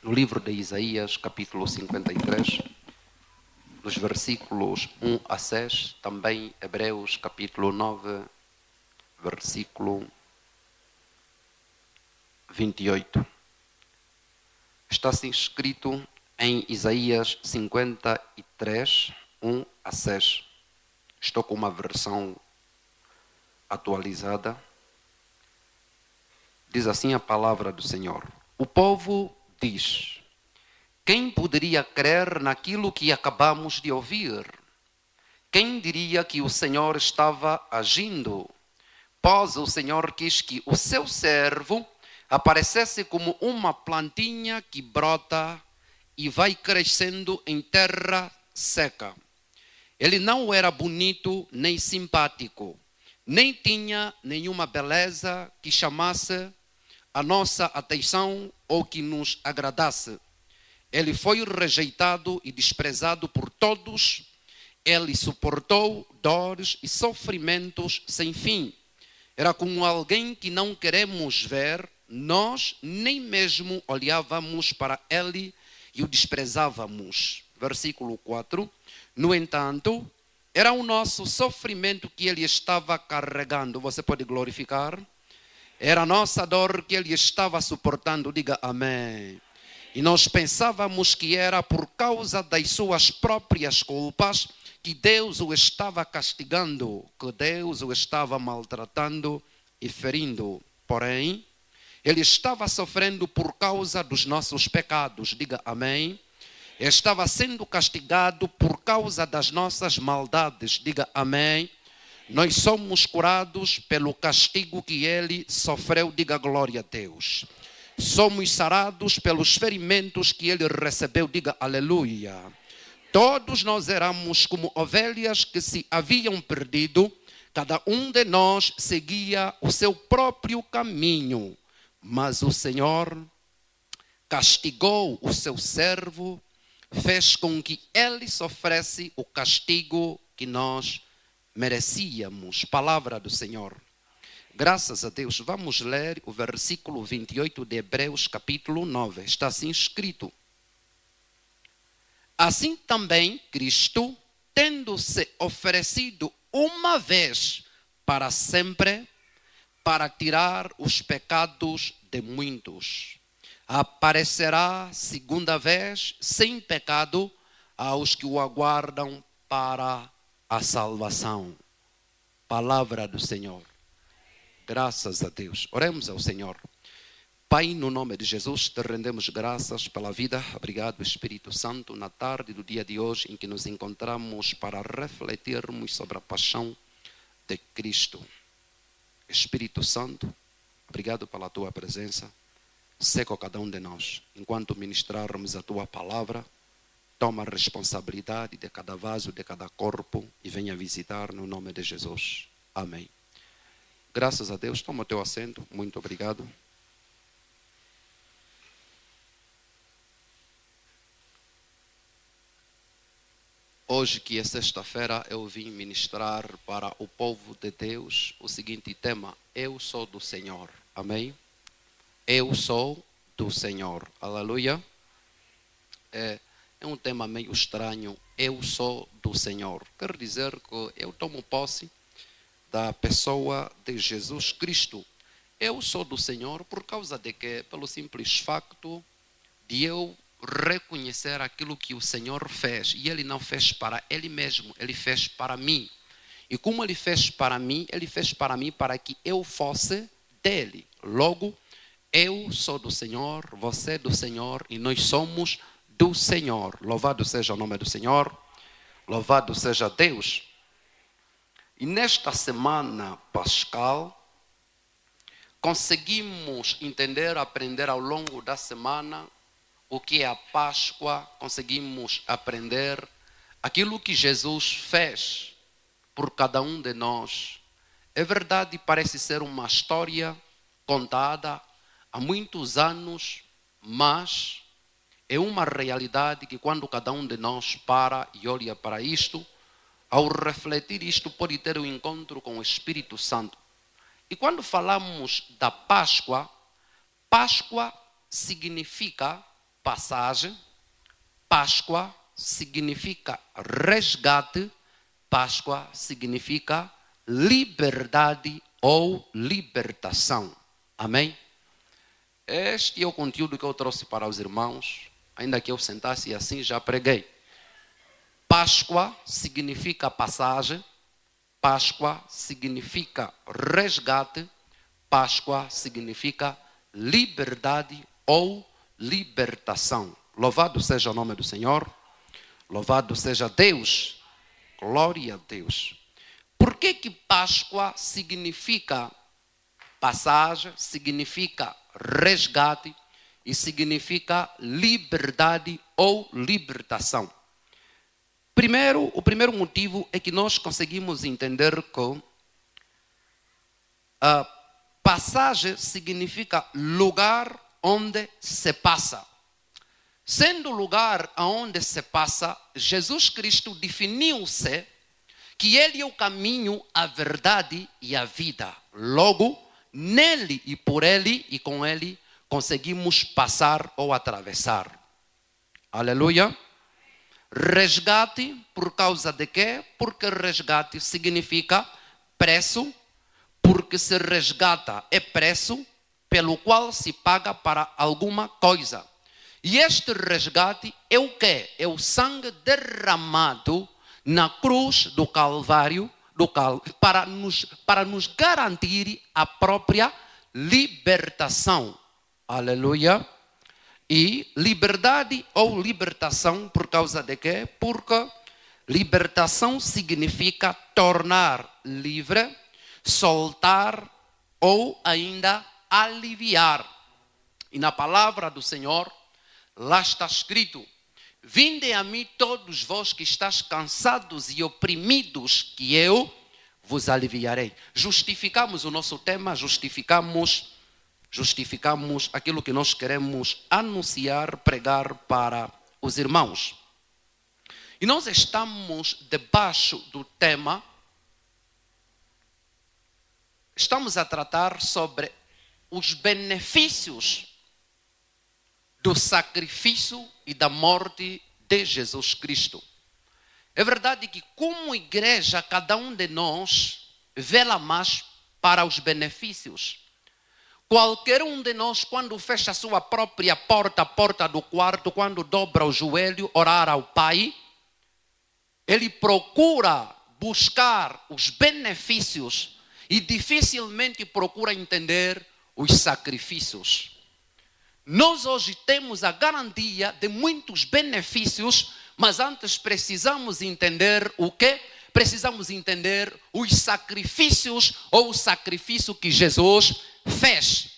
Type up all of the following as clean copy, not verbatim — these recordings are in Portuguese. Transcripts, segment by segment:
no livro de Isaías, capítulo 53, dos versículos 1 a 6, também Hebreus, capítulo 9, versículo 28. Está assim escrito em Isaías 53, 1 a 6. Estou com uma versão atualizada. Diz assim a palavra do Senhor. O povo diz: quem poderia crer naquilo que acabamos de ouvir? Quem diria que o Senhor estava agindo? Pois o Senhor quis que o seu servo aparecesse como uma plantinha que brota e vai crescendo em terra seca. Ele não era bonito nem simpático, nem tinha nenhuma beleza que chamasse a nossa atenção ou que nos agradasse. Ele foi rejeitado e desprezado por todos. Ele suportou dores e sofrimentos sem fim. Era como alguém que não queremos ver. Nós nem mesmo olhávamos para ele e o desprezávamos. Versículo 4. No entanto, era o nosso sofrimento que ele estava carregando. Você pode glorificar? Era a nossa dor que ele estava suportando. Diga amém. E nós pensávamos que era por causa das suas próprias culpas que Deus o estava castigando, que Deus o estava maltratando e ferindo. Porém, ele estava sofrendo por causa dos nossos pecados. Diga amém. Estava sendo castigado por causa das nossas maldades. Diga amém. Nós somos curados pelo castigo que ele sofreu. Diga glória a Deus. Somos sarados pelos ferimentos que ele recebeu. Diga aleluia. Todos nós éramos como ovelhas que se haviam perdido. Cada um de nós seguia o seu próprio caminho. Mas o Senhor castigou o seu servo, fez com que ele sofresse o castigo que nós merecíamos. Palavra do Senhor. Graças a Deus. Vamos ler o versículo 28 de Hebreus capítulo 9. Está assim escrito. Assim também Cristo, tendo se oferecido uma vez para sempre, para tirar os pecados de muitos, aparecerá segunda vez sem pecado aos que o aguardam para a salvação. Palavra do Senhor. Graças a Deus. Oremos ao Senhor. Pai, no nome de Jesus, te rendemos graças pela vida. Obrigado, Espírito Santo, na tarde do dia de hoje em que nos encontramos para refletirmos sobre a paixão de Cristo. Espírito Santo, obrigado pela tua presença. Seca cada um de nós. Enquanto ministrarmos a tua palavra, toma a responsabilidade de cada vaso, de cada corpo e venha visitar no nome de Jesus. Amém. Graças a Deus. Toma o teu assento. Muito obrigado. Hoje, que é sexta-feira, eu vim ministrar para o povo de Deus o seguinte tema: eu sou do Senhor. Amém? Eu sou do Senhor. Aleluia. É um tema meio estranho. Eu sou do Senhor. Quer dizer que eu tomo posse da pessoa de Jesus Cristo. Eu sou do Senhor por causa de que, pelo simples facto de eu reconhecer aquilo que o Senhor fez, e Ele não fez para Ele mesmo, Ele fez para mim. E como Ele fez para mim para que eu fosse dele. Logo, eu sou do Senhor, você é do Senhor e nós somos do Senhor. Louvado seja o nome do Senhor, louvado seja Deus. E nesta semana pascal, conseguimos entender, aprender ao longo da semana o que é a Páscoa, conseguimos aprender aquilo que Jesus fez por cada um de nós. É verdade, parece ser uma história contada há muitos anos, mas é uma realidade que quando cada um de nós para e olha para isto, ao refletir isto, pode ter um encontro com o Espírito Santo. E quando falamos da Páscoa, Páscoa significa passagem, Páscoa significa resgate, Páscoa significa liberdade ou libertação. Amém? Este é o conteúdo que eu trouxe para os irmãos. Ainda que eu sentasse assim, já preguei. Páscoa significa passagem, Páscoa significa resgate, Páscoa significa liberdade ou libertação. Louvado seja o nome do Senhor, louvado seja Deus, glória a Deus. Por que que Páscoa significa passagem, significa resgate e significa liberdade ou libertação? Primeiro, o primeiro motivo é que nós conseguimos entender que a passagem significa lugar onde se passa. Sendo o lugar onde se passa, Jesus Cristo definiu-se que Ele é o caminho, a verdade e a vida. Logo, nele e por Ele e com Ele, conseguimos passar ou atravessar. Aleluia. Resgate, por causa de quê? Porque resgate significa preço, porque se resgata é preço pelo qual se paga para alguma coisa. E este resgate é o quê? É o sangue derramado na cruz do Calvário, para nos garantir a própria libertação. Aleluia. E liberdade ou libertação por causa de quê? Porque libertação significa tornar livre, soltar ou ainda aliviar. E na palavra do Senhor, lá está escrito: vinde a mim todos vós que estáis cansados e oprimidos, que eu vos aliviarei. Justificamos o nosso tema, justificamos aquilo que nós queremos anunciar, pregar para os irmãos. E nós estamos debaixo do tema, estamos a tratar sobre os benefícios do sacrifício e da morte de Jesus Cristo. É verdade que como igreja, cada um de nós vela mais para os benefícios. Qualquer um de nós, quando fecha a sua própria porta, a porta do quarto, quando dobra o joelho, orar ao Pai, ele procura buscar os benefícios e dificilmente procura entender os sacrifícios. Nós hoje temos a garantia de muitos benefícios, mas antes precisamos entender o quê? Precisamos entender os sacrifícios ou o sacrifício que Jesus fez.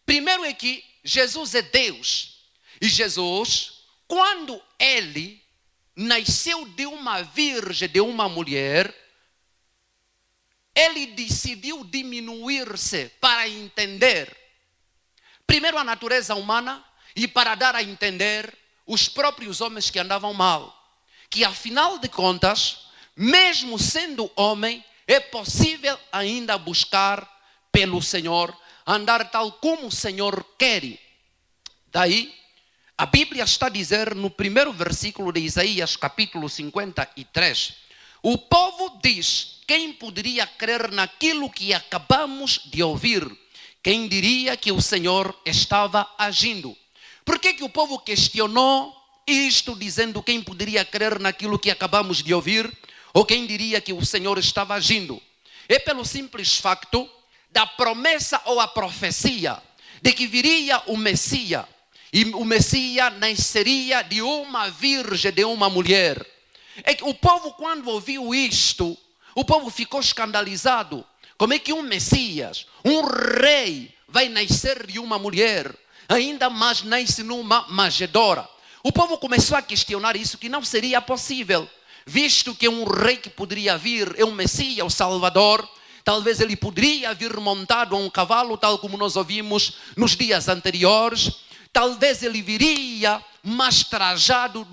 Primeiro é que Jesus é Deus. E Jesus, quando ele nasceu de uma virgem, de uma mulher, ele decidiu diminuir-se para entender primeiro a natureza humana e para dar a entender os próprios homens que andavam mal. Que afinal de contas, mesmo sendo homem, é possível ainda buscar pelo Senhor, andar tal como o Senhor quer. Daí, a Bíblia está a dizer no primeiro versículo de Isaías, capítulo 53, o povo diz: quem poderia crer naquilo que acabamos de ouvir? Quem diria que o Senhor estava agindo? Por que que o povo questionou isto, dizendo quem poderia crer naquilo que acabamos de ouvir? Ou quem diria que o Senhor estava agindo? É pelo simples facto da promessa ou a profecia de que viria o Messias. E o Messias nasceria de uma virgem, de uma mulher. É que o povo, quando ouviu isto, o povo ficou escandalizado. Como é que um Messias, um rei, vai nascer de uma mulher? Ainda mais nasce numa manjedoura. O povo começou a questionar isso, que não seria possível. Visto que um rei que poderia vir é um Messias, o Salvador. Talvez ele poderia vir montado a um cavalo, tal como nós ouvimos nos dias anteriores. Talvez ele viria mais trajado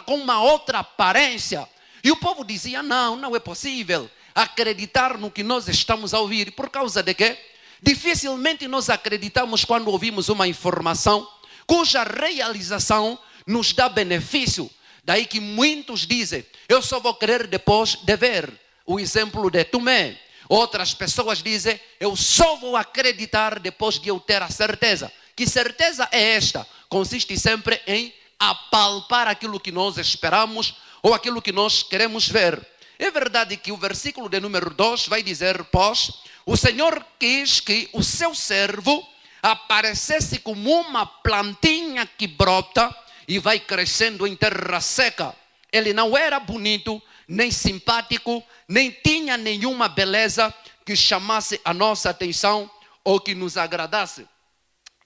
com uma outra aparência. E o povo dizia: não é possível acreditar no que nós estamos a ouvir. Por causa de quê? Dificilmente nós acreditamos quando ouvimos uma informação, cuja realização nos dá benefício. Daí que muitos dizem, eu só vou crer depois de ver o exemplo de Tomé. Outras pessoas dizem, eu só vou acreditar depois de eu ter a certeza. Que certeza é esta? Consiste sempre em apalpar aquilo que nós esperamos ou aquilo que nós queremos ver. É verdade que o versículo de número 2 vai dizer, pois, o Senhor quis que o seu servo aparecesse como uma plantinha que brota e vai crescendo em terra seca. Ele não era bonito, nem simpático, nem tinha nenhuma beleza que chamasse a nossa atenção ou que nos agradasse.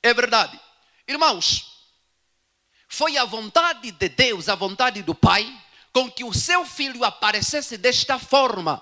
É verdade. Irmãos, foi a vontade de Deus, a vontade do Pai, com que o seu filho aparecesse desta forma.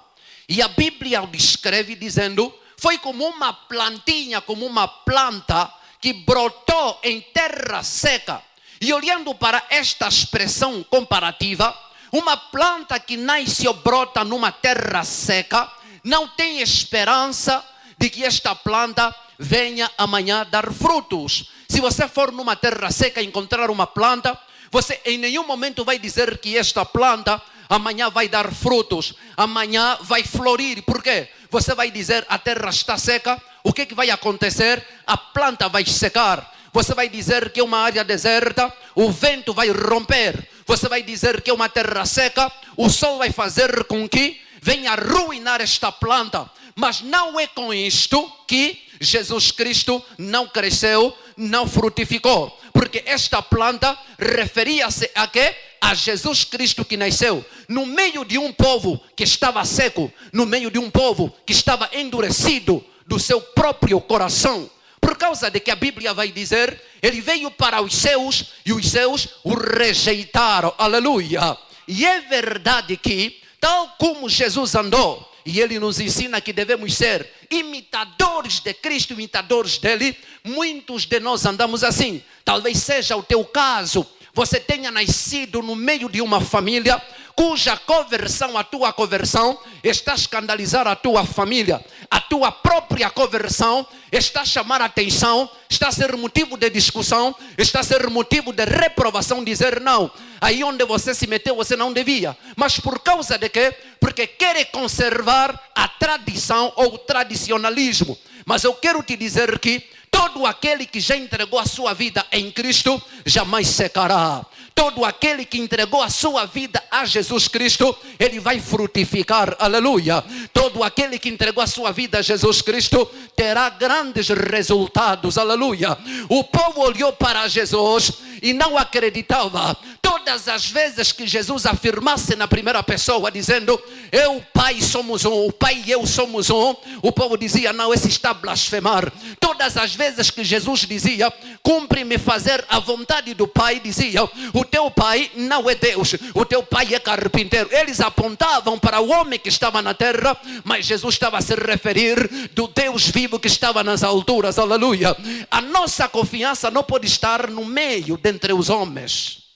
E a Bíblia o descreve dizendo, foi como uma plantinha, como uma planta que brotou em terra seca. E olhando para esta expressão comparativa, uma planta que nasce ou brota numa terra seca, não tem esperança de que esta planta venha amanhã dar frutos. Se você for numa terra seca e encontrar uma planta, você em nenhum momento vai dizer que esta planta amanhã vai dar frutos, amanhã vai florir. Por quê? Você vai dizer, a terra está seca, o que vai acontecer? A planta vai secar. Você vai dizer que é uma área deserta, o vento vai romper. Você vai dizer que é uma terra seca, o sol vai fazer com que venha arruinar esta planta. Mas não é com isto que Jesus Cristo não cresceu, não frutificou. Porque esta planta referia-se a quê? A Jesus Cristo que nasceu no meio de um povo que estava seco, no meio de um povo que estava endurecido do seu próprio coração. Por causa de que a Bíblia vai dizer, ele veio para os seus e os seus o rejeitaram. Aleluia. E é verdade que, tal como Jesus andou, e ele nos ensina que devemos ser imitadores de Cristo, imitadores dele, muitos de nós andamos assim. Talvez seja o teu caso. Você tenha nascido no meio de uma família cuja conversão, a tua conversão, está a escandalizar a tua família. A tua própria conversão está a chamar a atenção, está a ser motivo de discussão, está a ser motivo de reprovação, dizer não. Aí onde você se meteu, você não devia. Mas por causa de quê? Porque quer conservar a tradição ou o tradicionalismo. Mas eu quero te dizer que todo aquele que já entregou a sua vida em Cristo, jamais secará. Todo aquele que entregou a sua vida a Jesus Cristo, ele vai frutificar, aleluia. Todo aquele que entregou a sua vida a Jesus Cristo, terá grandes resultados, aleluia. O povo olhou para Jesus e não acreditava. Todas as vezes que Jesus afirmasse na primeira pessoa, dizendo, eu, o Pai, somos um, o Pai e eu somos um, o povo dizia, não, esse está a blasfemar. Todas as vezes que Jesus dizia, cumpre-me fazer a vontade do Pai, dizia, o teu pai não é Deus, o teu pai é carpinteiro. Eles apontavam para o homem que estava na terra, mas Jesus estava a se referir do Deus vivo que estava nas alturas, aleluia. A nossa confiança não pode estar no meio dentre os homens.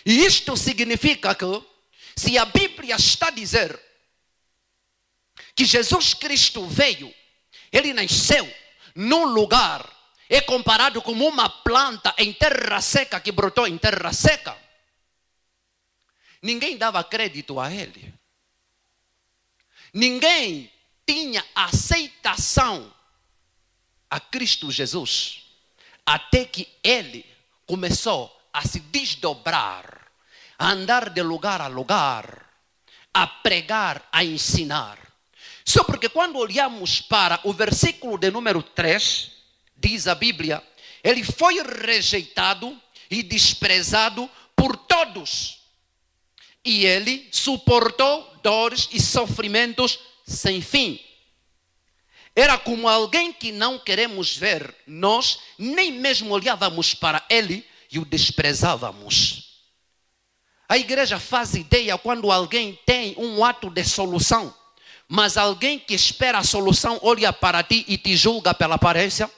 E isto significa que, se a Bíblia está a dizer que Jesus Cristo veio, ele nasceu num lugar, é comparado como uma planta em terra seca que brotou em terra seca. Ninguém dava crédito a ele. Ninguém tinha aceitação a Cristo Jesus, até que ele começou a se desdobrar, a andar de lugar a lugar, a pregar, a ensinar. Só porque quando olhamos para o versículo de número 3, diz a Bíblia, ele foi rejeitado e desprezado por todos. E ele suportou dores e sofrimentos sem fim. Era como alguém que não queremos ver. Nós nem mesmo olhávamos para ele e o desprezávamos. A igreja faz ideia quando alguém tem um ato de solução, mas alguém que espera a solução olha para ti e te julga pela aparência.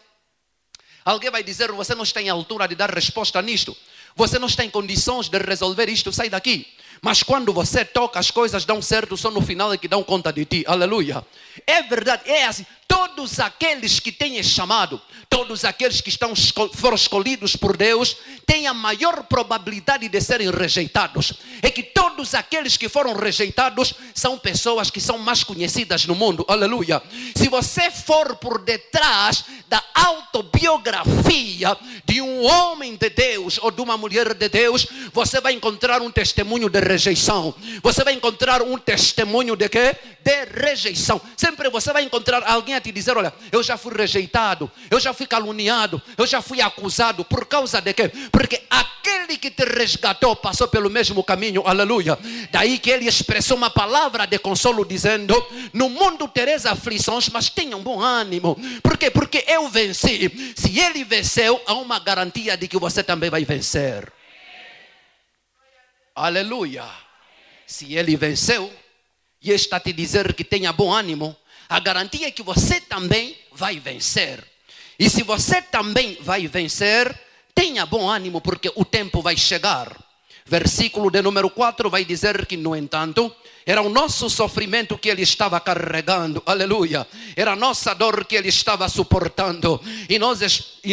Alguém vai dizer, você não está em altura de dar resposta nisto. Você não está em condições de resolver isto, sai daqui. Mas quando você toca, as coisas dão certo, só no final é que dão conta de ti. Aleluia. É verdade, é assim. Todos aqueles que têm chamado, todos aqueles que foram escolhidos por Deus, têm a maior probabilidade de serem rejeitados. É que todos aqueles que foram rejeitados são pessoas que são mais conhecidas no mundo. Aleluia. Se você for por detrás da autobiografia de um homem de Deus ou de uma mulher de Deus, você vai encontrar um testemunho de rejeição. Você vai encontrar um testemunho de quê? De rejeição. Sempre você vai encontrar alguém a te dizer: olha, eu já fui rejeitado, eu já fui caluniado, eu já fui acusado. Por causa de quê? Porque aquele que te resgatou passou pelo mesmo caminho. Aleluia. Daí que ele expressou uma palavra de consolo dizendo: no mundo tereis aflições, mas tenham bom ânimo. Por quê? Porque eu venci. Se ele venceu, há uma garantia de que você também vai vencer. Aleluia. Se ele venceu e está a te dizer que tenha bom ânimo, a garantia é que você também vai vencer. E se você também vai vencer, tenha bom ânimo, porque o tempo vai chegar. Versículo de número 4 vai dizer que, no entanto, era o nosso sofrimento que ele estava carregando. Aleluia. Era a nossa dor que ele estava suportando. E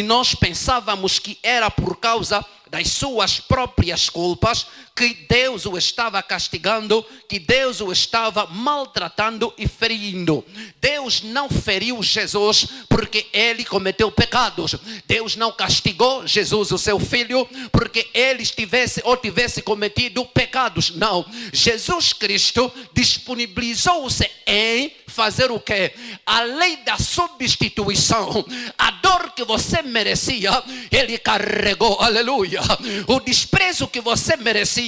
nós pensávamos que era por causa das suas próprias culpas que Deus o estava castigando, que Deus o estava maltratando e ferindo. Deus não feriu Jesus porque ele cometeu pecados. Deus não castigou Jesus, o seu filho, porque ele tivesse cometido pecados. Não. Jesus Cristo disponibilizou-se em fazer o quê? A lei da substituição. A dor que você merecia, ele carregou. Aleluia. O desprezo que você merecia,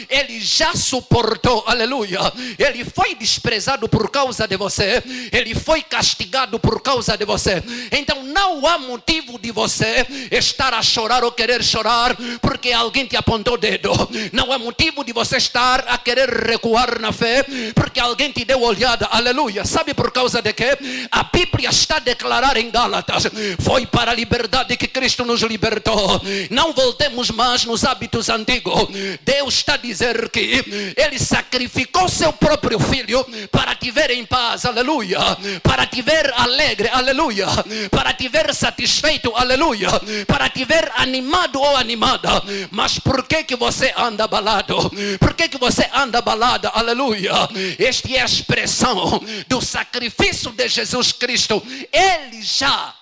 ele já suportou. Aleluia. Ele foi desprezado por causa de você. Ele foi castigado por causa de você. Então não há motivo de você estar a chorar ou querer chorar porque alguém te apontou o dedo. Não há motivo de você estar a querer recuar na fé porque alguém te deu olhada. Aleluia. Sabe por causa de quê? A Bíblia está a declarar em Gálatas: foi para a liberdade que Cristo nos libertou. Não voltemos mais nos hábitos antigos. Deus está a dizer que ele sacrificou seu próprio filho para te ver em paz. Aleluia. Para te ver alegre. Aleluia. Para te ver satisfeito. Aleluia. Para te ver animado ou animada. Mas por que você anda abalado? Por que você anda abalada? Aleluia. Esta é a expressão do sacrifício de Jesus Cristo. Ele já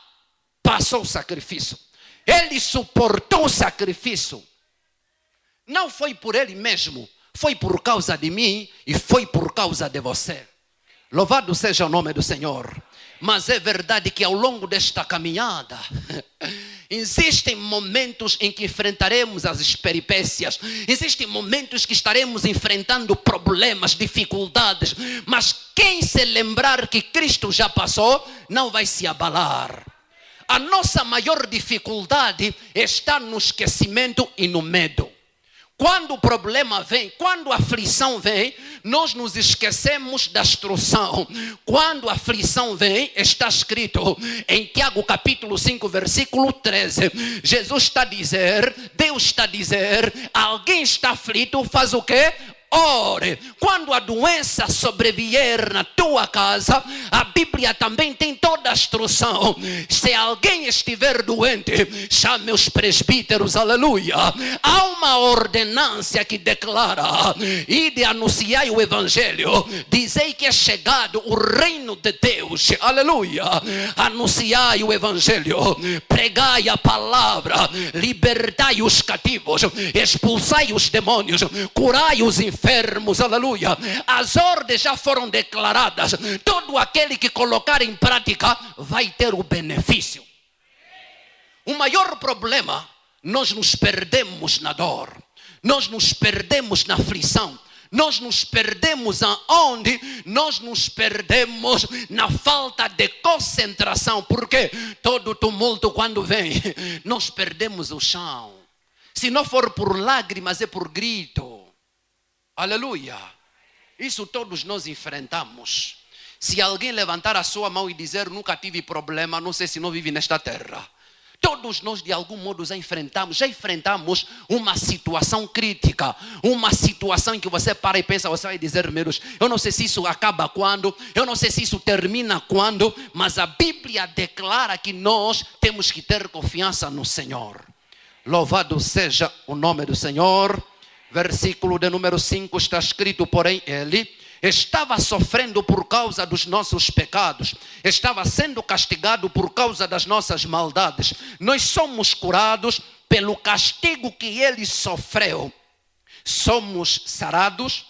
passou o sacrifício. Ele suportou o sacrifício. Não foi por ele mesmo, foi por causa de mim e foi por causa de você. Louvado seja o nome do Senhor. Mas é verdade que ao longo desta caminhada existem momentos em que enfrentaremos as peripécias. Existem momentos que estaremos enfrentando problemas, dificuldades. Mas quem se lembrar que Cristo já passou, não vai se abalar. A nossa maior dificuldade está no esquecimento e no medo. Quando o problema vem, quando a aflição vem, nós nos esquecemos da instrução. Quando a aflição vem, está escrito em Tiago capítulo 5, versículo 13. Jesus está a dizer, Deus está a dizer, alguém está aflito, faz o quê? Ore. Quando a doença sobrevier na tua casa, a Bíblia também tem toda a instrução. Se alguém estiver doente, chame os presbíteros. Aleluia. Há uma ordenância que declara: ide anunciai o evangelho, dizei que é chegado o reino de Deus. Aleluia. Anunciai o evangelho, pregai a palavra, libertai os cativos, expulsai os demônios, curai os enfermos. Aleluia. As ordens já foram declaradas. Todo aquele que colocar em prática vai ter o benefício. O maior problema, nós nos perdemos na dor, nós nos perdemos na aflição, nós nos perdemos aonde? Nós nos perdemos na falta de concentração. Porque todo tumulto quando vem, nós perdemos o chão. Se não for por lágrimas, é por grito. Aleluia. Isso todos nós enfrentamos. Se alguém levantar a sua mão e dizer: nunca tive problema, não sei se não vive nesta terra. Todos nós de algum modo já enfrentamos uma situação crítica, uma situação em que você para e pensa, você vai dizer, meu Deus, eu não sei se isso acaba quando, eu não sei se isso termina quando, mas a Bíblia declara que nós temos que ter confiança no Senhor. Louvado seja o nome do Senhor. Versículo de número 5 está escrito, porém ele estava sofrendo por causa dos nossos pecados, estava sendo castigado por causa das nossas maldades. Nós somos curados pelo castigo que ele sofreu. Somos sarados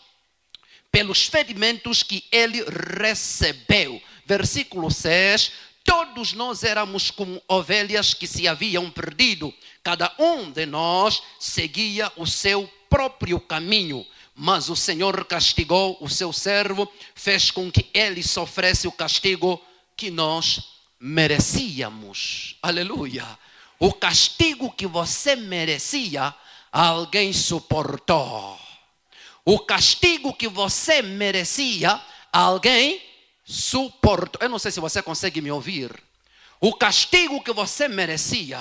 pelos ferimentos que ele recebeu. Versículo 6. Todos nós éramos como ovelhas que se haviam perdido. Cada um de nós seguia o seu próprio caminho. Mas o Senhor castigou o seu servo, fez com que ele sofresse o castigo que nós merecíamos. Aleluia. O castigo que você merecia, alguém suportou. O castigo que você merecia, alguém suportou. Eu não sei se você consegue me ouvir. O castigo que você merecia,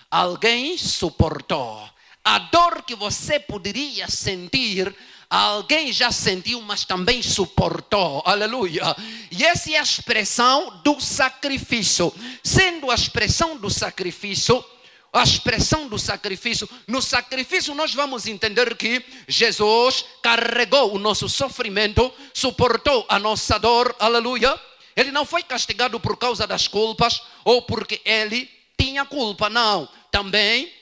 alguém suportou. A dor que você poderia sentir, alguém já sentiu, mas também suportou. Aleluia. E essa é a expressão do sacrifício. Sendo a expressão do sacrifício, no sacrifício nós vamos entender que Jesus carregou o nosso sofrimento, suportou a nossa dor. Aleluia. Ele não foi castigado por causa das culpas ou porque ele tinha culpa, não. Também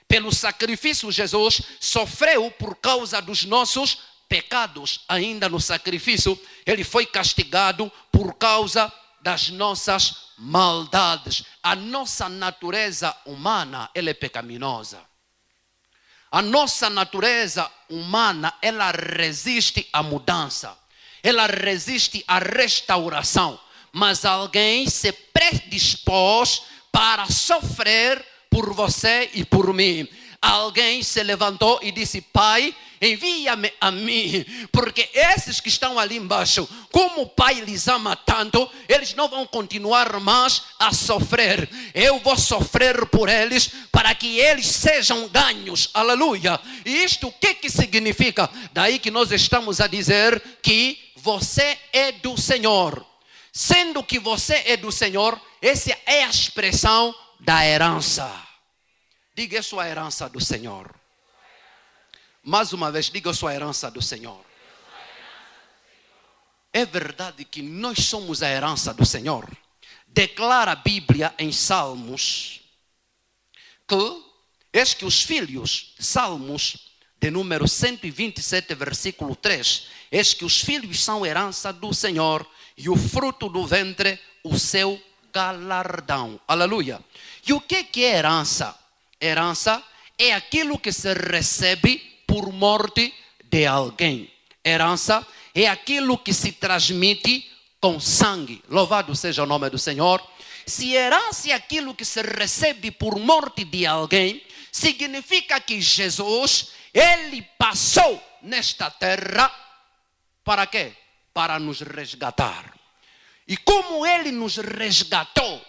pelo sacrifício, Jesus sofreu por causa dos nossos pecados. Ainda no sacrifício, ele foi castigado por causa das nossas maldades. A nossa natureza humana, ela é pecaminosa. A nossa natureza humana, ela resiste à mudança. Ela resiste à restauração. Mas alguém se predispôs para sofrer por você e por mim. Alguém se levantou e disse: Pai, envia-me a mim, porque esses que estão ali embaixo, como o Pai lhes ama tanto, eles não vão continuar mais a sofrer. Eu vou sofrer por eles, para que eles sejam ganhos. Aleluia. E isto o que significa? Daí que nós estamos a dizer que você é do Senhor. Sendo que você é do Senhor, essa é a expressão da herança. Diga, eu sou a herança do Senhor. Mais uma vez, diga, eu sou a herança do Senhor. É verdade que nós somos a herança do Senhor. Declara a Bíblia em Salmos que eis que os filhos, Salmos de número 127, versículo 3, eis que os filhos são herança do Senhor e o fruto do ventre, o seu galardão. Aleluia. E o que é herança? Herança é aquilo que se recebe por morte de alguém. Herança é aquilo que se transmite com sangue. Louvado seja o nome do Senhor. Se herança é aquilo que se recebe por morte de alguém, significa que Jesus, ele passou nesta terra para quê? Para nos resgatar. E como ele nos resgatou,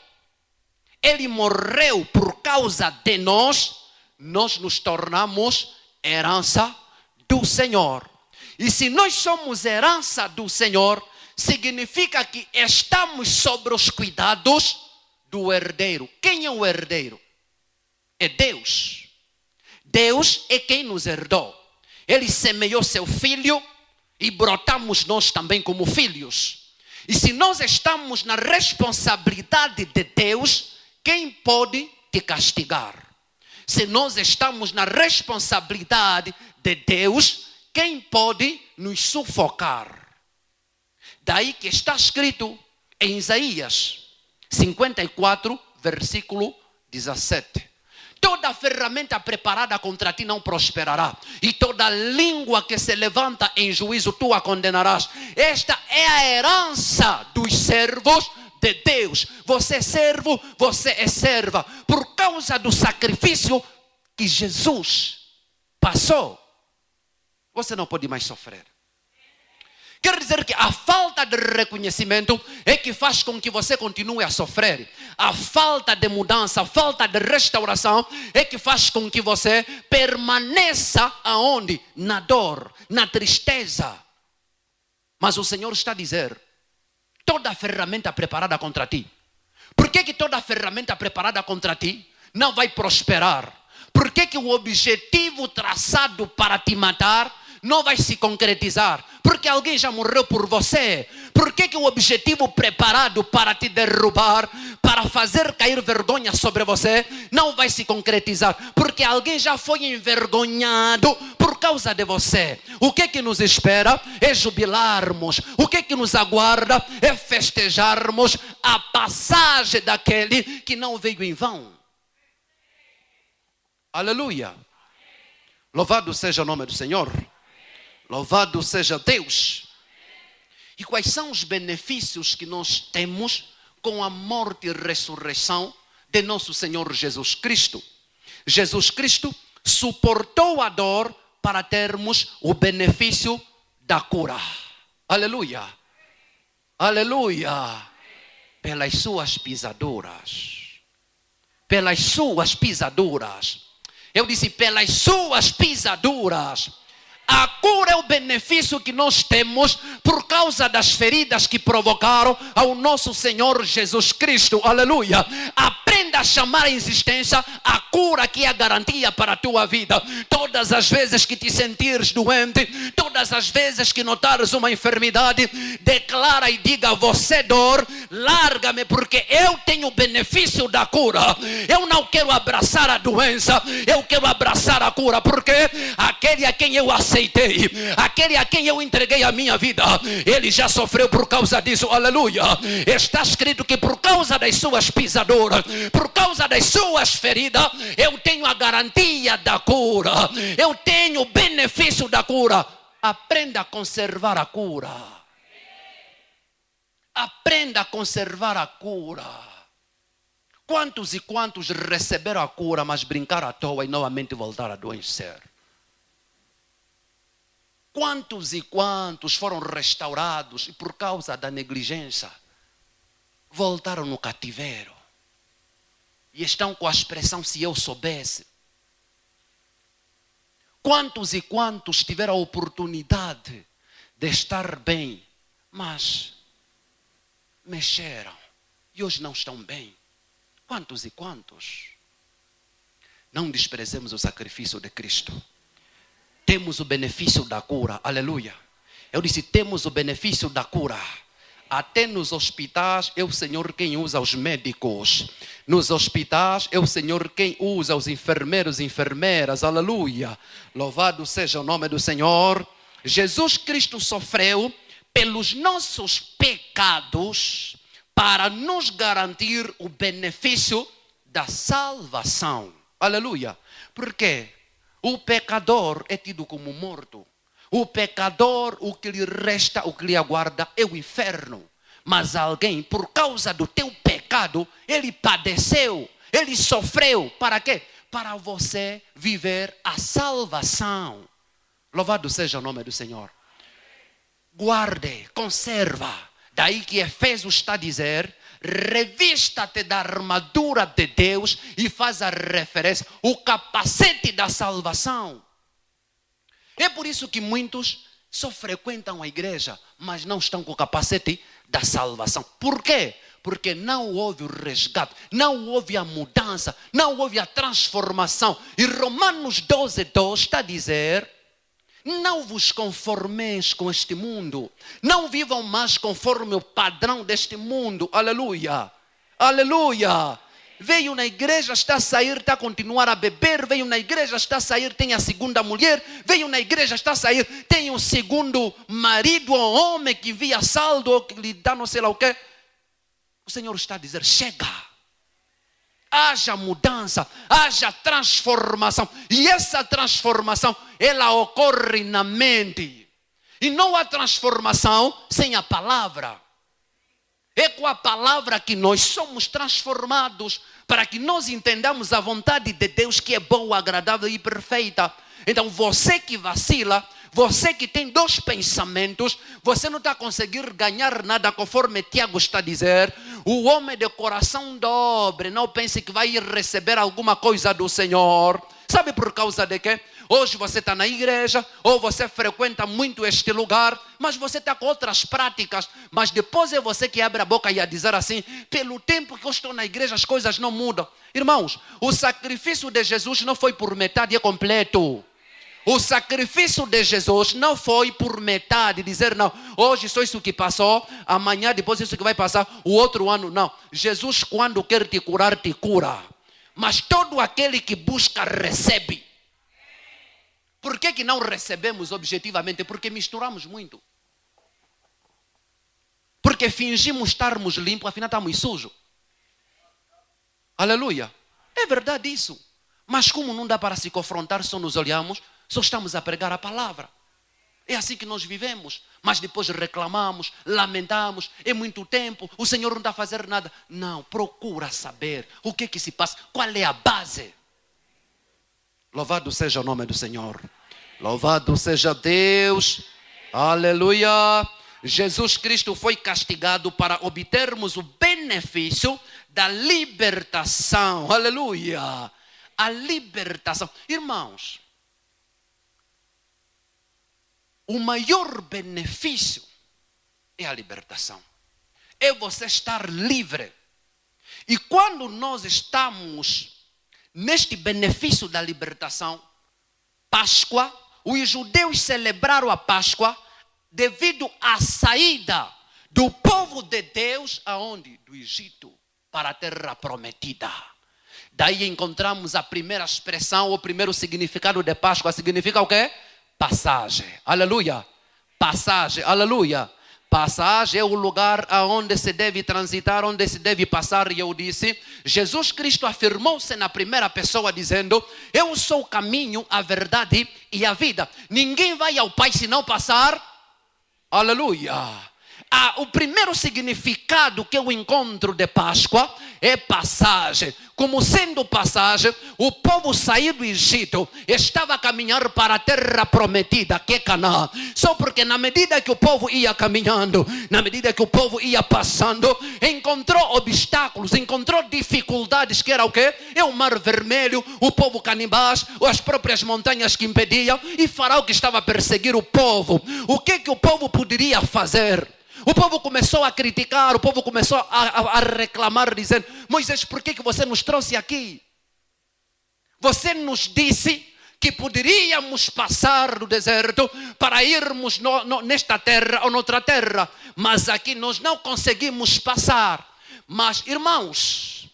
ele morreu por causa de nós, nós nos tornamos herança do Senhor. E se nós somos herança do Senhor, significa que estamos sobre os cuidados do herdeiro. Quem é o herdeiro? É Deus. Deus é quem nos herdou. Ele semeou seu filho e brotamos nós também como filhos. E se nós estamos na responsabilidade de Deus, quem pode te castigar? Se nós estamos na responsabilidade de Deus, quem pode nos sufocar? Daí que está escrito em Isaías 54, versículo 17. Toda ferramenta preparada contra ti não prosperará, e toda língua que se levanta em juízo tu a condenarás. Esta é a herança dos servos de Deus. Você é servo, você é serva, por causa do sacrifício que Jesus passou. Você não pode mais sofrer. Quer dizer que a falta de reconhecimento é que faz com que você continue a sofrer. A falta de mudança, a falta de restauração é que faz com que você permaneça aonde? Na dor, na tristeza. Mas o Senhor está a dizer, toda ferramenta preparada contra ti. Por que toda ferramenta preparada contra ti não vai prosperar? Por que o objetivo traçado para te matar não vai se concretizar? Porque alguém já morreu por você. Por que o objetivo preparado para te derrubar, para fazer cair vergonha sobre você, não vai se concretizar? Porque alguém já foi envergonhado por causa de você. O que nos espera é jubilarmos. O que nos aguarda é festejarmos a passagem daquele que não veio em vão. Aleluia. Louvado seja o nome do Senhor. Louvado seja Deus. E quais são os benefícios que nós temos com a morte e ressurreição de nosso Senhor Jesus Cristo? Jesus Cristo suportou a dor para termos o benefício da cura. Aleluia. Aleluia. Pelas suas pisaduras. Pelas suas pisaduras. Eu disse, pelas suas pisaduras. A cura é o benefício que nós temos por causa das feridas que provocaram ao nosso Senhor Jesus Cristo. Aleluia. Aprenda a chamar a existência a cura que é a garantia para a tua vida. Todas as vezes que te sentires doente, todas as vezes que notares uma enfermidade, declara e diga, você dor, larga-me, porque eu tenho o benefício da cura. Eu não quero abraçar a doença, eu quero abraçar a cura, porque aquele a quem eu aceitei, aquele a quem eu entreguei a minha vida, ele já sofreu por causa disso. Aleluia. Está escrito que por causa das suas pisaduras, por causa das suas feridas, eu tenho a garantia da cura, eu tenho o benefício da cura. Aprenda a conservar a cura. Aprenda a conservar a cura. Quantos e quantos receberam a cura, mas brincaram à toa e novamente voltaram a adoecer? Quantos e quantos foram restaurados e por causa da negligência voltaram no cativeiro e estão com a expressão, se eu soubesse? Quantos e quantos tiveram a oportunidade de estar bem, mas mexeram e hoje não estão bem? Quantos e quantos? Não desprezemos o sacrifício de Cristo. Temos o benefício da cura. Aleluia. Eu disse, temos o benefício da cura. Até nos hospitais é o Senhor quem usa os médicos. Nos hospitais é o Senhor quem usa os enfermeiros e enfermeiras. Aleluia. Louvado seja o nome do Senhor. Jesus Cristo sofreu pelos nossos pecados para nos garantir o benefício da salvação. Aleluia. Por quê? O pecador é tido como morto. O pecador, o que lhe resta, o que lhe aguarda é o inferno. Mas alguém, por causa do teu pecado, ele padeceu, ele sofreu. Para quê? Para você viver a salvação. Louvado seja o nome do Senhor. Guarde, conserva. Daí que Efésios está a dizer, revista-te da armadura de Deus, e faz a referência, o capacete da salvação. É por isso que muitos só frequentam a igreja, mas não estão com o capacete da salvação. Por quê? Porque não houve o resgate, não houve a mudança, não houve a transformação. E Romanos 12:2 está a dizer, não vos conformeis com este mundo. Não vivam mais conforme o padrão deste mundo. Aleluia. Aleluia. Veio na igreja, está a sair, está a continuar a beber. Veio na igreja, está a sair, tem a segunda mulher. Veio na igreja, está a sair, tem o segundo marido ou homem que envia saldo ou que lhe dá não sei lá o quê. O Senhor está a dizer, chega. Haja mudança, haja transformação. E essa transformação, ela ocorre na mente. E não há transformação sem a palavra. É com a palavra que nós somos transformados, para que nós entendamos a vontade de Deus, que é boa, agradável e perfeita. Então você que vacila, Você que tem dois pensamentos, você não está conseguindo ganhar nada, conforme Tiago está a dizer. O homem de coração dobre não pense que vai receber alguma coisa do Senhor. Sabe por causa de quê? Hoje você está na igreja, ou você frequenta muito este lugar, mas você está com outras práticas. Mas depois é você que abre a boca e a dizer assim: pelo tempo que eu estou na igreja as coisas não mudam. Irmãos, o sacrifício de Jesus não foi por metade, é completo. O sacrifício de Jesus não foi por metade, dizer não, hoje só isso que passou, amanhã depois isso que vai passar, o outro ano, não. Jesus, quando quer te curar, te cura. Mas todo aquele que busca, recebe. Por que não recebemos objetivamente? Porque misturamos muito. Porque fingimos estarmos limpos, afinal estamos sujos. Aleluia. É verdade isso. Mas como não dá para se confrontar, só nos olhamos, só estamos a pregar a palavra. É assim que nós vivemos. Mas depois reclamamos, lamentamos. É muito tempo, o Senhor não está a fazer nada. Não, procura saber o que se passa. Qual é a base? Louvado seja o nome do Senhor. Louvado seja Deus. Aleluia. Jesus Cristo foi castigado para obtermos o benefício da libertação. Aleluia. A libertação. Irmãos, o maior benefício é a libertação. É você estar livre. E quando nós estamos neste benefício da libertação, Páscoa, os judeus celebraram a Páscoa devido à saída do povo de Deus aonde? Do Egito, para a terra prometida. Daí encontramos a primeira expressão, o primeiro significado de Páscoa. Significa o quê? Passagem. Aleluia. Passagem. Aleluia. Passagem é o lugar aonde se deve transitar, onde se deve passar. E eu disse, Jesus Cristo afirmou-se na primeira pessoa dizendo: eu sou o caminho, a verdade e a vida. Ninguém vai ao Pai se não passar. Aleluia. O primeiro significado que eu encontro de Páscoa é passagem. Como sendo passagem, o povo saiu do Egito, estava a caminhar para a terra prometida, que é Canaã. Só porque na medida que o povo ia caminhando, na medida que o povo ia passando, encontrou obstáculos, encontrou dificuldades, que era o quê? É o Mar Vermelho, o povo canibais, as próprias montanhas que impediam, e Faraó que estava a perseguir o povo. O que o povo poderia fazer? O povo começou a criticar, o povo começou a reclamar, dizendo: Moisés, por que você nos trouxe aqui? Você nos disse que poderíamos passar do deserto para irmos nesta terra ou noutra terra, mas aqui nós não conseguimos passar. Mas, irmãos,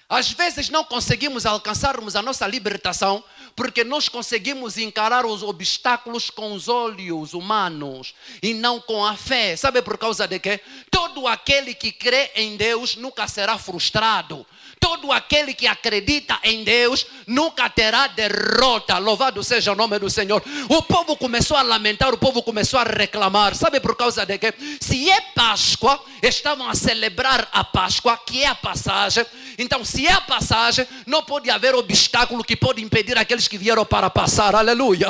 às vezes não conseguimos alcançarmos a nossa libertação porque nós conseguimos encarar os obstáculos com os olhos humanos e não com a fé. Sabe por causa de quê? Todo aquele que crê em Deus nunca será frustrado. Todo aquele que acredita em Deus nunca terá derrota. Louvado seja o nome do Senhor. O povo começou a lamentar, o povo começou a reclamar. Sabe por causa de quê? Se é Páscoa, estavam a celebrar a Páscoa, que é a passagem. Então, se é a passagem, não pode haver obstáculo que pode impedir aqueles que vieram para passar. Aleluia.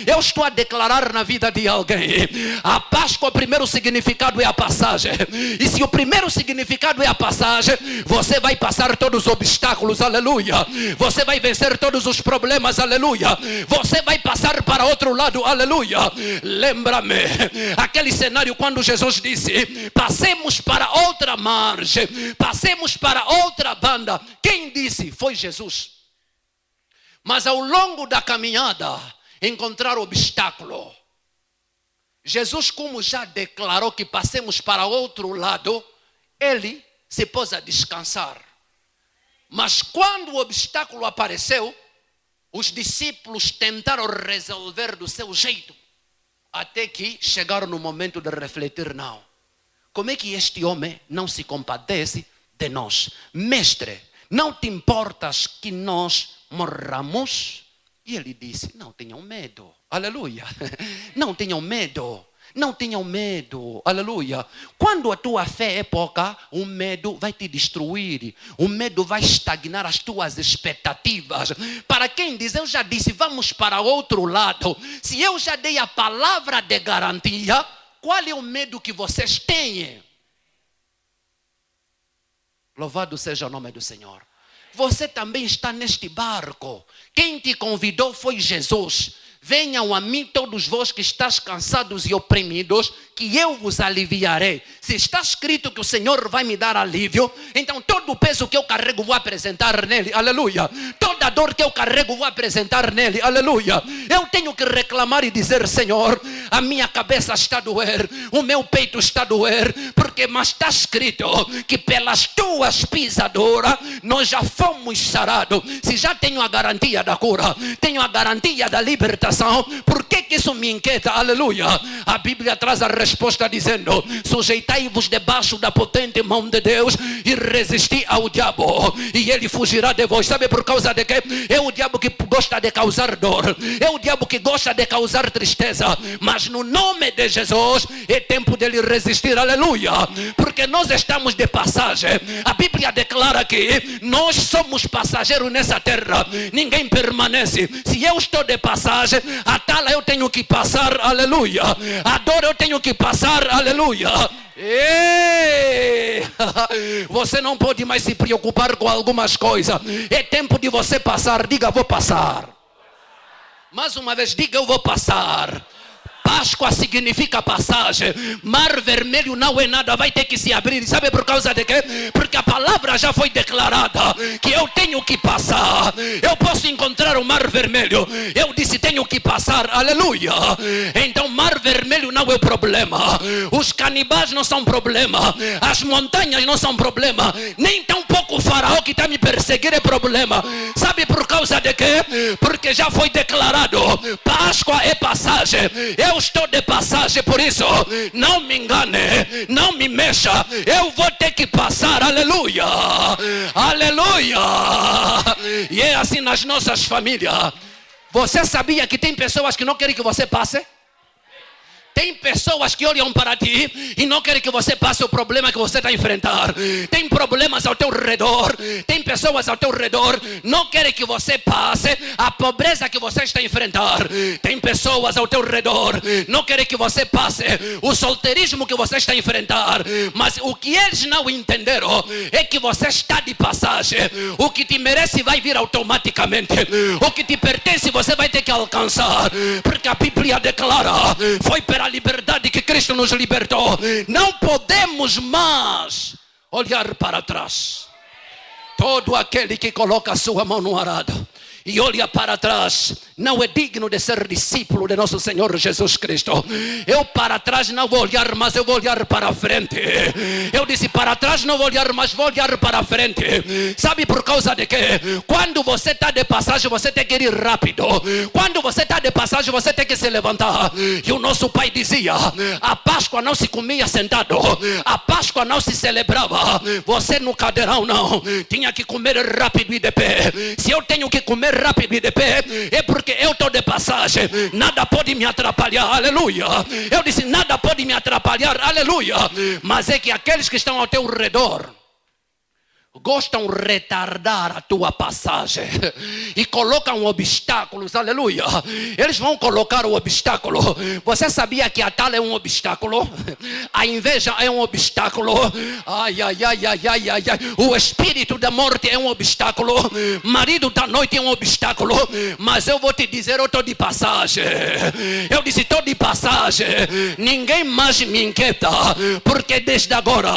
Eu estou a declarar na vida de alguém: a Páscoa, o primeiro significado é a passagem. E se o primeiro significado é a passagem, você vai passar todos os obstáculos, aleluia. Você vai vencer todos os problemas, aleluia. Você vai passar para outro lado, aleluia. Lembra-me aquele cenário quando Jesus disse: passemos para outra margem, passemos para outra banda. Quem disse? Foi Jesus. Mas ao longo da caminhada encontraram obstáculo. Jesus, como já declarou que passemos para outro lado, ele se pôs a descansar. Mas quando o obstáculo apareceu, os discípulos tentaram resolver do seu jeito, até que chegaram no momento de refletir: não, como é que este homem não se compadece de nós? Mestre, não te importas que nós morramos? E ele disse: não tenham medo, aleluia, não tenham medo. Não tenham medo, aleluia. Quando a tua fé é pouca, o medo vai te destruir. O medo vai estagnar as tuas expectativas. Para quem diz, eu já disse, vamos para outro lado. Se eu já dei a palavra de garantia, qual é o medo que vocês têm? Louvado seja o nome do Senhor. Você também está neste barco. Quem te convidou foi Jesus. Venham a mim todos vós que estáis cansados e oprimidos, que eu vos aliviarei. Se está escrito que o Senhor vai me dar alívio, então todo o peso que eu carrego vou apresentar nele, aleluia. Toda a dor que eu carrego vou apresentar nele, aleluia. Eu tenho que reclamar e dizer, Senhor, a minha cabeça está a doer, o meu peito está a doer, mas está escrito que pelas tuas pisaduras nós já fomos sarados. Se já tenho a garantia da cura, tenho a garantia da libertação, por que isso me inquieta? Aleluia. A Bíblia traz a resposta dizendo: sujeitai-vos debaixo da potente mão de Deus e resisti ao diabo e ele fugirá de vós. Sabe por causa de quê? É o diabo que gosta de causar dor, é o diabo que gosta de causar tristeza, mas no nome de Jesus é tempo dele resistir, aleluia, porque nós estamos de passagem. A Bíblia declara que nós somos passageiros nessa terra, ninguém permanece. Se eu estou de passagem, a tala eu tenho que passar, aleluia, a dor eu tenho que passar, aleluia. Ei! Você não pode mais se preocupar com algumas coisas. É tempo de você passar. Diga, vou passar. Mais uma vez, diga, eu vou passar. Páscoa significa passagem. Mar Vermelho não é nada, vai ter que se abrir. Sabe por causa de quê? Porque a palavra já foi declarada que eu tenho que passar. Eu posso encontrar o Mar Vermelho, eu disse tenho que passar, aleluia. Então Mar Vermelho não é o problema, os canibais não são problema, as montanhas não são problema, nem tão pouco o faraó que está me perseguindo é problema. Sabe por causa de quê? Porque já foi declarado, Páscoa é passagem. Eu estou de passagem, por isso não me engane, não me mexa, eu vou ter que passar, aleluia, aleluia. E é assim nas nossas famílias. Você sabia que tem pessoas que não querem que você passe? Tem pessoas que olham para ti e não querem que você passe o problema que você está a enfrentar. Tem problemas ao teu redor, tem pessoas ao teu redor, não querem que você passe a pobreza que você está a enfrentar. Tem pessoas ao teu redor, não querem que você passe o solteirismo que você está a enfrentar. Mas o que eles não entenderam é que você está de passagem. O que te merece vai vir automaticamente. O que te pertence você vai ter que alcançar. Porque a Bíblia declara, foi pela liberdade que Cristo nos libertou. Não podemos mais olhar para trás. Todo aquele que coloca a sua mão no arado e olha para trás não é digno de ser discípulo de nosso Senhor Jesus Cristo. Eu para trás não vou olhar, mas eu vou olhar para frente. Eu disse para trás não vou olhar, mas vou olhar para frente. Sabe por causa de quê? Quando você está de passagem, você tem que ir rápido. Quando você está de passagem, você tem que se levantar. E o nosso pai dizia, a Páscoa não se comia sentado, a Páscoa não se celebrava você no cadeirão, não. Tinha que comer rápido e de pé. Se eu tenho que comer rápido e de pé, é porque eu estou de passagem. Nada pode me atrapalhar, aleluia. Eu disse, nada pode me atrapalhar, aleluia. Mas é que aqueles que estão ao teu redor gostam de retardar a tua passagem e colocam obstáculos, aleluia. Eles vão colocar o obstáculo. Você sabia que a tala é um obstáculo? A inveja é um obstáculo. Ai, ai, ai, ai, ai, ai, ai. O espírito da morte é um obstáculo. Marido da noite é um obstáculo. Mas eu vou te dizer, eu estou de passagem. Eu disse, estou de passagem. Ninguém mais me inquieta, porque desde agora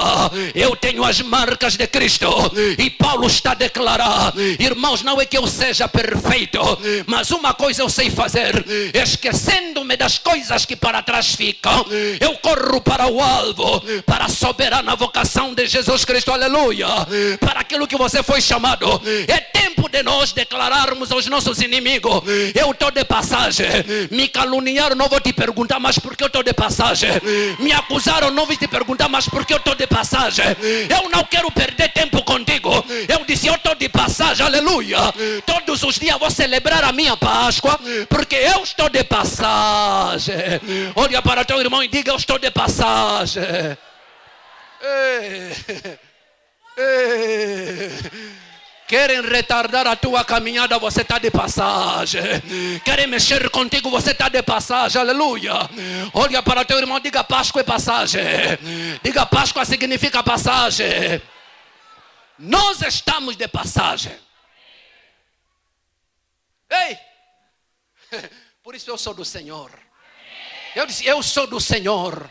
eu tenho as marcas de Cristo. E Paulo está a declarar, irmãos, não é que eu seja perfeito, mas uma coisa eu sei fazer, esquecendo-me das coisas que para trás ficam, eu corro para o alvo, para a soberana vocação de Jesus Cristo, aleluia. Para aquilo que você foi chamado. É tempo de nós declararmos aos nossos inimigos, eu estou de passagem. Me caluniaram, não vou te perguntar mais porque eu estou de passagem. Me acusaram, não vou te perguntar mais porque eu estou de passagem. Eu não quero perder tempo contigo. Eu disse, disse, eu estou de passagem, aleluia. Todos os dias vou celebrar a minha Páscoa, porque eu estou de passagem. Olha para teu irmão e diga, eu estou de passagem. Querem retardar a tua caminhada, você está de passagem. Querem mexer contigo, você está de passagem, aleluia. Olha para teu irmão, diga, Páscoa é passagem. Diga, Páscoa significa passagem. Nós estamos de passagem. Ei! Por isso eu sou do Senhor. Eu disse, eu sou do Senhor.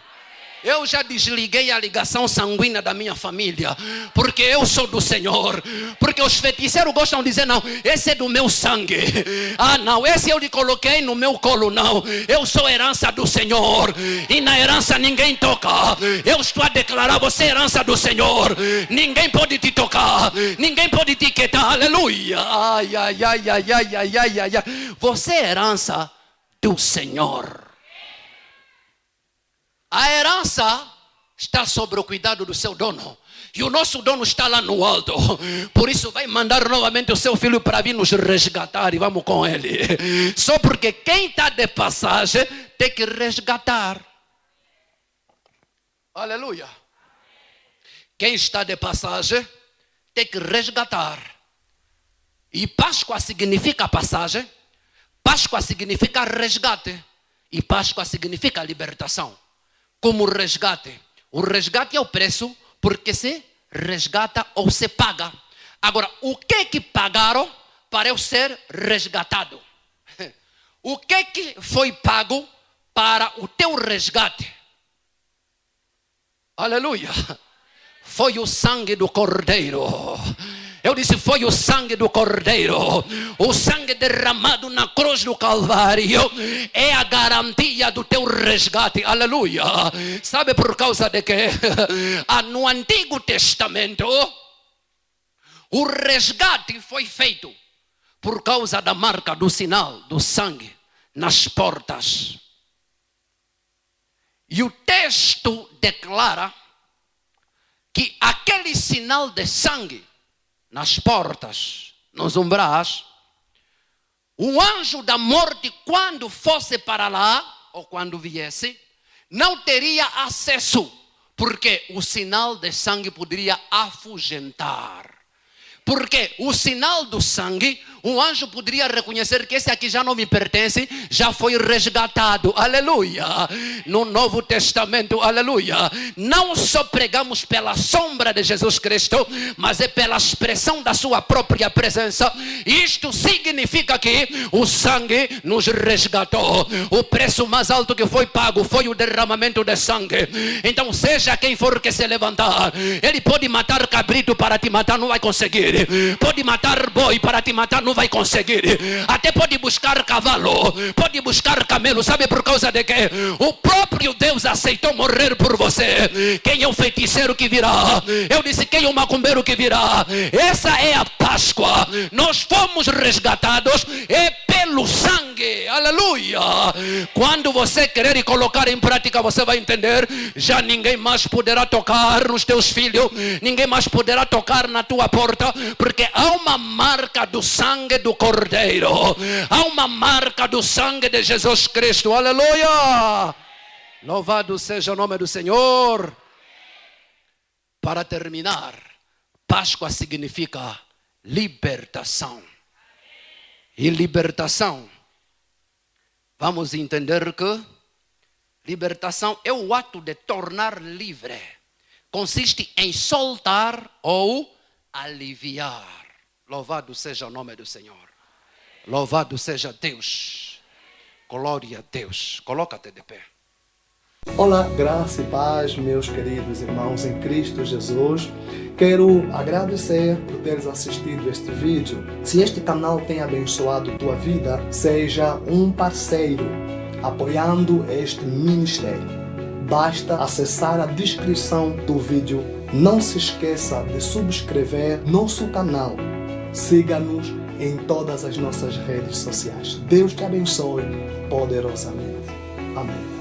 Eu já desliguei a ligação sanguínea da minha família, porque eu sou do Senhor. Porque os feiticeiros gostam de dizer, não, esse é do meu sangue. Ah, não, esse eu lhe coloquei no meu colo, não. Eu sou herança do Senhor, e na herança ninguém toca. Eu estou a declarar, você é herança do Senhor. Ninguém pode te tocar, ninguém pode te quietar, aleluia. Ai, ai, ai, ai, ai, ai, ai, ai. Você é herança do Senhor. A herança está sobre o cuidado do seu dono. E o nosso dono está lá no alto. Por isso vai mandar novamente o seu filho para vir nos resgatar. E vamos com ele. Só porque quem está de passagem tem que resgatar. Aleluia. Quem está de passagem tem que resgatar. E Páscoa significa passagem. Páscoa significa resgate. E Páscoa significa libertação. Como resgate. O resgate é o preço porque se resgata ou se paga. Agora, o que pagaram para eu ser resgatado? O que foi pago para o teu resgate? Aleluia. Foi o sangue do Cordeiro. Eu disse, foi o sangue do Cordeiro. O sangue derramado na cruz do Calvário é a garantia do teu resgate. Aleluia. Sabe por causa de quê? No Antigo Testamento, o resgate foi feito por causa da marca do sinal do sangue nas portas. E o texto declara que aquele sinal de sangue nas portas, nos umbrais, o anjo da morte, quando fosse para lá, ou quando viesse, não teria acesso, porque o sinal de sangue poderia afugentar. Porque o sinal do sangue, o anjo poderia reconhecer que esse aqui já não me pertence, já foi resgatado, aleluia. No Novo Testamento, aleluia, não só pregamos pela sombra de Jesus Cristo, mas é pela expressão da sua própria presença. Isto significa que o sangue nos resgatou. O preço mais alto que foi pago foi o derramamento de sangue. Então seja quem for que se levantar, ele pode matar cabrito para te matar, não vai conseguir. Pode matar boi para te matar, não vai conseguir. Até pode buscar cavalo, pode buscar camelo. Sabe por causa de quê? O próprio Deus aceitou morrer por você. Quem é o feiticeiro que virá? Eu disse, quem é o macumbeiro que virá? Essa é a Páscoa. Nós fomos resgatados pelo sangue, aleluia. Quando você querer e colocar em prática, você vai entender. Já ninguém mais poderá tocar nos teus filhos, ninguém mais poderá tocar na tua porta, porque há uma marca do sangue do Cordeiro, há uma marca do sangue de Jesus Cristo, aleluia. Louvado seja o nome do Senhor. Para terminar, Páscoa significa libertação. E libertação, vamos entender que libertação é o ato de tornar livre. Consiste em soltar ou aliviar. Louvado seja o nome do Senhor. Louvado seja Deus. Glória a Deus. Coloca-te de pé. Olá, graça e paz, meus queridos irmãos em Cristo Jesus. Quero agradecer por teres assistido este vídeo. Se este canal tem abençoado tua vida, seja um parceiro apoiando este ministério. Basta acessar a descrição do vídeo. Não se esqueça de subscrever nosso canal. Siga-nos em todas as nossas redes sociais. Deus te abençoe poderosamente. Amém.